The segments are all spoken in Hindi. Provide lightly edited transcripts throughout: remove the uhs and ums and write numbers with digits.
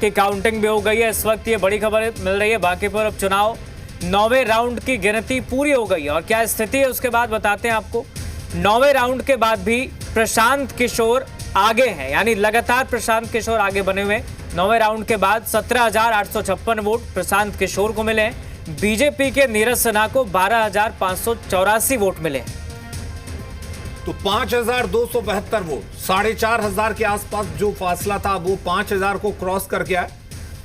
की काउंटिंग भी हो गई है। इस वक्त ये बड़ी खबर मिल रही है बांकीपुर उपचुनाव 9वें राउंड की गिनती पूरी हो गई है और क्या स्थिति है उसके बाद बताते हैं आपको। 9वें राउंड के बाद भी प्रशांत किशोर आगे हैं, यानी लगातार प्रशांत किशोर आगे बने हुए। 9वें राउंड के बाद 17,856 वोट प्रशांत किशोर को मिले हैं। बीजेपी के नीरज सिन्हा को 12,584 वोट मिले। तो 5,272 वोट, 4,500 के आसपास जो फासला था वो 5,000 को क्रॉस कर गया।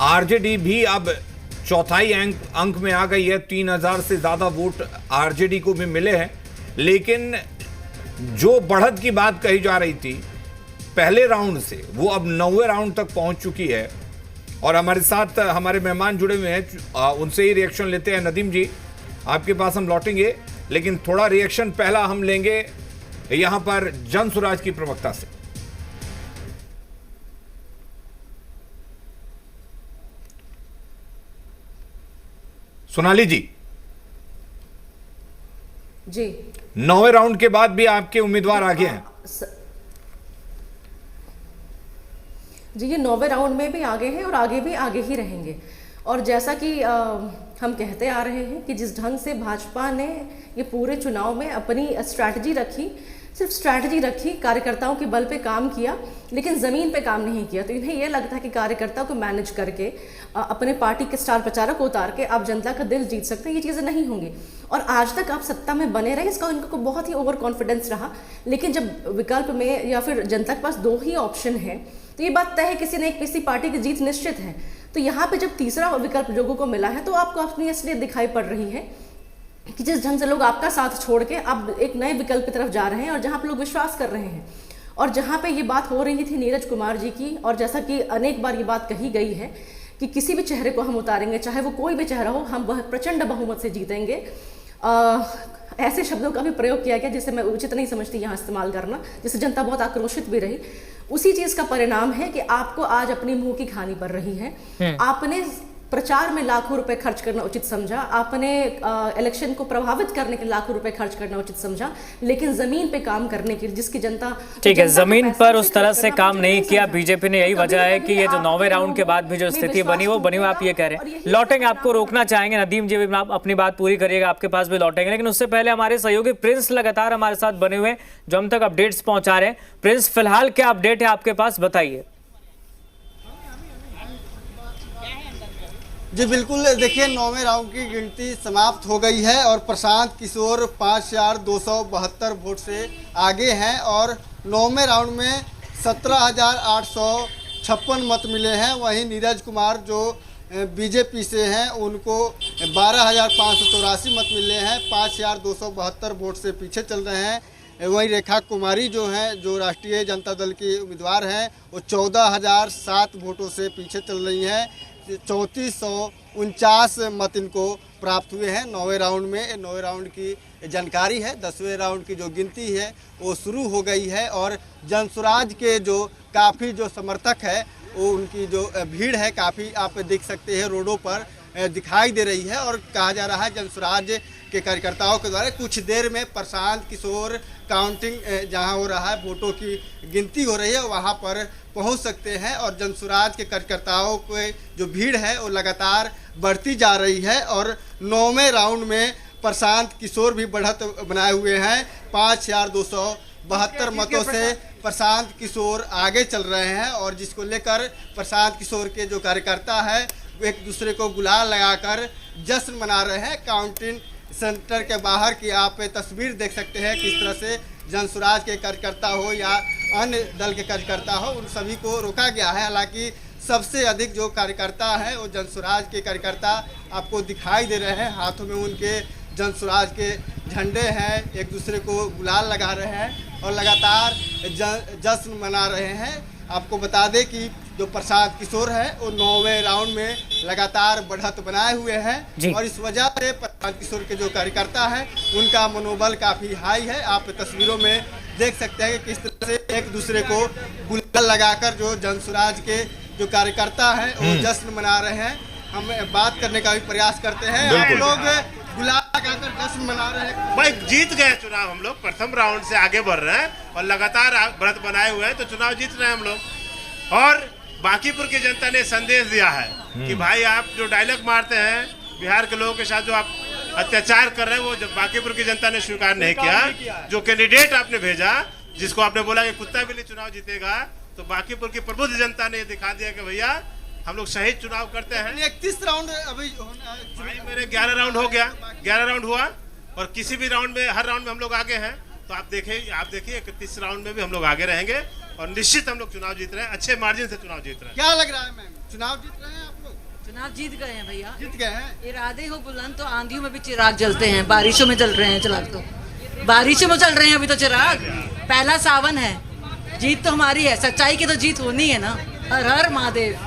आरजेडी भी अब चौथाई अंक में आ गई है। 3,000 से ज्यादा वोट आरजेडी को भी मिले हैं। लेकिन जो बढ़त की बात कही जा रही थी पहले राउंड से, वो अब 9वें राउंड तक पहुंच चुकी है। और हमारे साथ हमारे मेहमान जुड़े हुए हैं, उनसे ही रिएक्शन लेते हैं। नदीम जी, आपके पास हम लौटेंगे, लेकिन थोड़ा रिएक्शन पहला हम लेंगे यहां पर जनसुराज की प्रवक्ता से। सोनाली जी, 9वें राउंड के बाद भी आपके उम्मीदवार आगे हैं। जी, ये 9वें राउंड में भी आगे हैं और आगे भी आगे ही रहेंगे। और जैसा कि हम कहते आ रहे हैं कि जिस ढंग से भाजपा ने ये पूरे चुनाव में अपनी स्ट्रैटेजी रखी, सिर्फ स्ट्रैटेजी रखी, कार्यकर्ताओं के बल पे काम किया, लेकिन ज़मीन पे काम नहीं किया। तो इन्हें यह लगता है कि कार्यकर्ताओं को मैनेज करके अपने पार्टी के स्टार प्रचारक को उतार के आप जनता का दिल जीत सकते हैं। ये चीज़ें नहीं होंगी। और आज तक आप सत्ता में बने रहे, इसका इनको बहुत ही ओवर कॉन्फिडेंस रहा। लेकिन जब विकल्प में या फिर जनता के पास 2 ही ऑप्शन है, तो ये बात तय है किसी न किसी पार्टी की जीत निश्चित है। तो यहाँ पे जब तीसरा विकल्प लोगों को मिला है, तो आपको अपनी असलियत दिखाई पड़ रही है कि जिस ढंग से लोग आपका साथ छोड़ के अब एक नए विकल्प की तरफ जा रहे हैं और जहाँ पे लोग विश्वास कर रहे हैं। और जहाँ पे ये बात हो रही थी नीरज कुमार जी की, और जैसा कि अनेक बार ये बात कही गई है कि किसी भी चेहरे को हम उतारेंगे, चाहे वो कोई भी चेहरा हो, हम वह प्रचंड बहुमत से जीतेंगे। ऐसे शब्दों का भी प्रयोग किया गया जिसे मैं उचित नहीं समझती यहाँ इस्तेमाल करना, जिससे जनता बहुत आक्रोशित भी रही। उसी चीज का परिणाम है कि आपको आज अपनी मुंह की खानी पड़ रही है। आपने प्रचार में लाखों रुपए खर्च करना उचित समझा, आपने इलेक्शन को प्रभावित करने के लाखों रुपए खर्च करना उचित समझा, लेकिन जमीन पे काम करने की जिसकी जनता, ठीक है, जमीन पर उस तरह से काम नहीं किया बीजेपी ने। यही वजह है कि ये जो 9वें राउंड के बाद भी जो स्थिति बनी वो बनी हुई, आप ये कह रहे हैं। लौटेंगे, आपको रोकना चाहेंगे नदीम जी, आप अपनी बात पूरी करिएगा, आपके पास भी लौटेंगे। लेकिन उससे पहले हमारे सहयोगी प्रिंस लगातार हमारे साथ बने हुए जो हम तक अपडेट्स पहुंचा रहे हैं। प्रिंस, फिलहाल क्या अपडेट है आपके पास, बताइए। जी बिल्कुल, देखिए 9वें राउंड की गिनती समाप्त हो गई है और प्रशांत किशोर 5,272 वोट से आगे हैं और 9वें राउंड में 17,856 मत मिले हैं। वहीं नीरज कुमार जो बीजेपी से हैं उनको 12,584 मत मिले हैं, 5,272 वोट से पीछे चल रहे हैं। वहीं रेखा कुमारी जो हैं, जो राष्ट्रीय जनता दल की उम्मीदवार हैं, वो 14,007 वोटों से पीछे चल रही हैं। 3,449 मत इनको प्राप्त हुए हैं 9वें राउंड में। 9वें राउंड की जानकारी है। 10वें राउंड की जो गिनती है वो शुरू हो गई है और जनसुराज के जो काफ़ी जो समर्थक है, वो उनकी जो भीड़ है काफ़ी आप देख सकते हैं रोडों पर दिखाई दे रही है। और कहा जा रहा है जनसुराज के कार्यकर्ताओं के द्वारा कुछ देर में प्रशांत किशोर काउंटिंग जहां हो रहा है, वोटों की गिनती हो रही है, वहां पर पहुंच सकते हैं। और जनसुराज के कार्यकर्ताओं के जो भीड़ है वो लगातार बढ़ती जा रही है। और 9वें राउंड में प्रशांत किशोर भी बढ़त बनाए हुए हैं। 5,272 मतों से प्रशांत किशोर आगे चल रहे हैं और जिसको लेकर प्रशांत किशोर के जो कार्यकर्ता है एक दूसरे को गुलाल लगाकर जश्न मना रहे हैं। काउंटिंग सेंटर के बाहर की आप तस्वीर देख सकते हैं, किस तरह से जनसुराज के कार्यकर्ता हो या अन्य दल के कार्यकर्ता हो, उन सभी को रोका गया है। हालांकि सबसे अधिक जो कार्यकर्ता हैं वो जनसुराज के कार्यकर्ता आपको दिखाई दे रहे हैं। हाथों में उनके जनसुराज के झंडे हैं, एक दूसरे को गुलाल लगा रहे हैं और लगातार जश्न मना रहे हैं। आपको बता दें कि जो प्रशांत किशोर है वो 9वें राउंड में लगातार बढ़त बनाए हुए हैं और इस वजह से प्रशांत किशोर के जो कार्यकर्ता हैं उनका मनोबल काफ़ी हाई है। आप तस्वीरों में देख सकते हैं कि किस तरह से एक दूसरे को गुलाल लगाकर जो जनसुराज के जो कार्यकर्ता हैं वो जश्न मना रहे हैं। हम बात करने का भी प्रयास करते हैं। आप लोग गुलाल लगाकर जश्न मना रहे हैं। भाई जीत गए चुनाव, हम लोग प्रथम राउंड से आगे बढ़ रहे हैं और लगातार बढ़त बनाए हुए हैं, तो चुनाव जीत रहे हैं हम लोग। और बांकीपुर की जनता ने संदेश दिया है कि भाई आप जो डायलॉग मारते हैं बिहार के लोगों के साथ, जो आप अत्याचार कर रहे हैं, वो जब बांकीपुर की जनता ने स्वीकार नहीं किया। जो कैंडिडेट आपने भेजा, जिसको आपने बोला कि कुत्ता बिल्ली चुनाव जीतेगा, तो बांकीपुर की प्रबुद्ध जनता ने ये दिखा दिया कि भैया हम लोग सही चुनाव करते हैं। 31 राउंड अभी भाई मेरे 11 राउंड हो गया, 11 राउंड हुआ, और किसी भी राउंड में, हर राउंड में हम लोग आगे हैं। तो आप देखिए 31 राउंड में भी हम लोग आगे रहेंगे, और निश्चित हम लोग चुनाव जीत रहे हैं, अच्छे मार्जिन से चुनाव जीत रहे हैं। क्या लग रहा है मैम, चुनाव जीत रहे हैं आप लोग? चुनाव जीत गए हैं भैया, जीत गए हैं। इरादे हो बुलंद तो आंधियों में भी चिराग जलते हैं, बारिशों में जल रहे हैं चिराग, तो बारिशों में चल रहे हैं अभी तो चिराग। पहला सावन है, जीत तो हमारी है, सच्चाई की तो जीत होनी है ना। हर हर महादेव,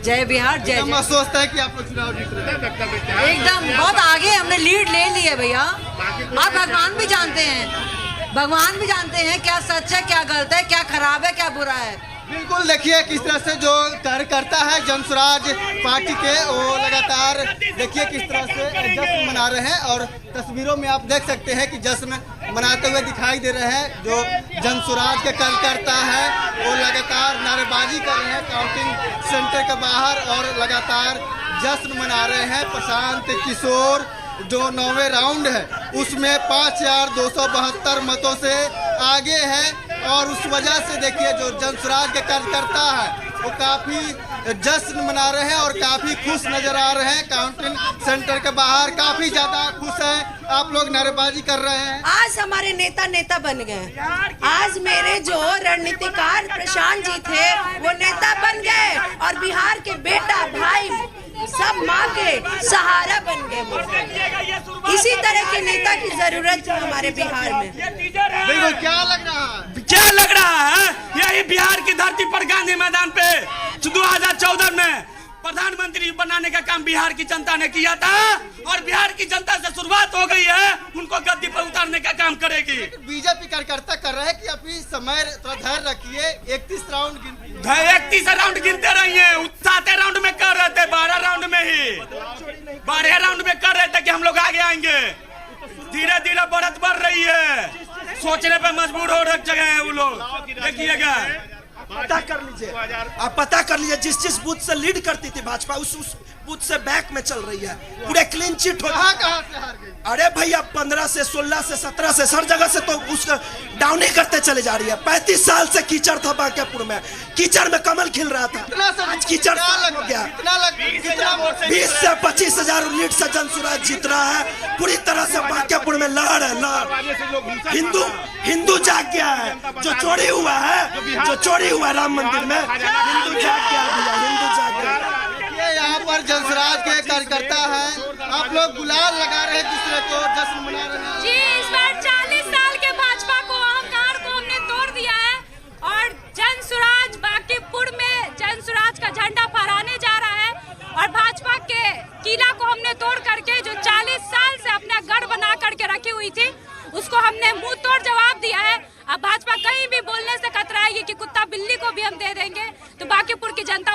जय बिहार, जय जय। सोचता है कि आप लोग चुनाव जीत रहे हैं एकदम बहुत आगे हमने लीड ले ली है भैया। आप भगवान भी जानते हैं, भगवान भी जानते हैं क्या सच है, क्या गलत है, क्या खराब है, क्या बुरा है। बिल्कुल, देखिए किस तरह से जो कार्यकर्ता है जनसुराज पार्टी के, वो लगातार देखिए किस तरह से जश्न मना रहे हैं, और तस्वीरों में आप देख सकते हैं कि जश्न मनाते हुए दिखाई दे रहे हैं। जो जनसुराज के कार्यकर्ता है वो लगातार नारेबाजी कर रहे हैं काउंटिंग सेंटर के बाहर, और लगातार जश्न मना रहे हैं। प्रशांत किशोर जो 9वें राउंड है उसमें 5272 मतों से आगे है, और उस वजह से देखिए जो जनसुराज के कार्यकर्ता है वो काफी जश्न मना रहे हैं और काफी खुश नजर आ रहे हैं। काउंटिंग सेंटर के बाहर काफी ज्यादा खुश हैं, आप लोग नारेबाजी कर रहे हैं। आज हमारे नेता बन गए। आज मेरे जो रणनीतिकार प्रशांत जी थे वो नेता बन गए, और बिहार के बेटा भाई सब माँ के सहारा बन गए। इसी तरह के नेता की जरूरत है हमारे बिहार में। बिल्कुल, क्या लग रहा है? क्या लग रहा है? यही बिहार की धरती पर गांधी मैदान पे 2014 में प्रधानमंत्री बनाने का काम बिहार की जनता ने किया था, और बिहार की जनता से शुरुआत हो गई है, उनको गद्दी पर उतारने का काम करेगी। बीजेपी कार्यकर्ता कर रहे हैं कि अभी समय थोड़ा धैर्य रखिए, 31 राउंड 31 राउंड गिनते रहिए। 7 राउंड में कर रहे थे, 12 राउंड में ही 12 राउंड में कर रहे थे कि हम लोग आगे आएंगे। धीरे धीरे बढ़त बढ़ रही है, सोचने पे मजबूर हो रख जगह है वो लोग। देखिएगा, पता कर लीजिए, आप पता कर लीजिए, जिस बूथ से लीड करती थी भाजपा उस बूथ से बैक में चल रही है, पूरे क्लीन चिट हो। कहां से हार गई? अरे भैया 15 से 16 से 17 से हर जगह से तो उसका डाउन ही करते चले जा रही है। 35 साल से कीचड़ था बांकीपुर में, कीचड़ में कमल खिल रहा था, आज कीचड़ हो गया। 20 से 25 हजार लीड से जनसुराज जीत रहा है। पूरी तरह से बांकीपुर में लहर है, लहर। हिंदू जाग गया है, जो चोरी हुआ है, जो चोरी हुआ राम मंदिर में, हिंदू जाग गया भैया, हिंदू जाग गया। यहाँ पर जनसुराज के कार्यकर्ता हैं, आप लोग गुलाल लगा रहे हैं, दूसरे को जश्न मना रहे हैं। जी, इस बार 40 साल के भाजपा को, अहंकार को हमने तोड़ दिया है, और जनसुराज बांकीपुर में जनसुराज का झंडा फहराने जा रहा है, और भाजपा के किला को हमने तोड़ करके जो 40 साल से अपना गढ़ बना करके रखी हुई थी, उसको हमने मुंह तोड़ जवाब दिया है। अब भाजपा कहीं भी बोलने से कतराएगी कि कुत्ता बिल्ली को भी हम दे देंगे, तो बांकीपुर की जनता